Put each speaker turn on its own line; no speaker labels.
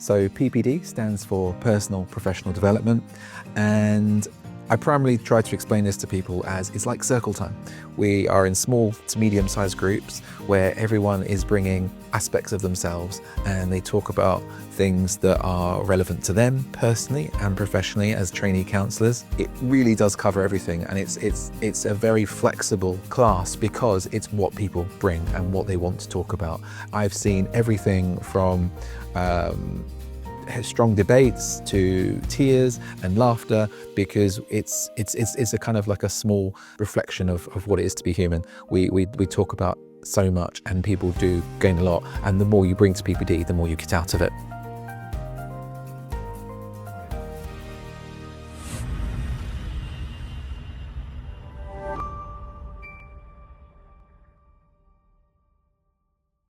So PPD stands for Personal Professional Development, and I primarily try to explain this to people as it's like circle time. We are in small to medium-sized groups where everyone is bringing aspects of themselves and they talk about things that are relevant to them personally and professionally as trainee counsellors. It really does cover everything, and it's a very flexible class because it's what people bring and what they want to talk about. I've seen everything from strong debates to tears and laughter, because it's a kind of like a small reflection of what it is to be human. We talk about so much and people do gain a lot, and the more you bring to PPD, the more you get out of it.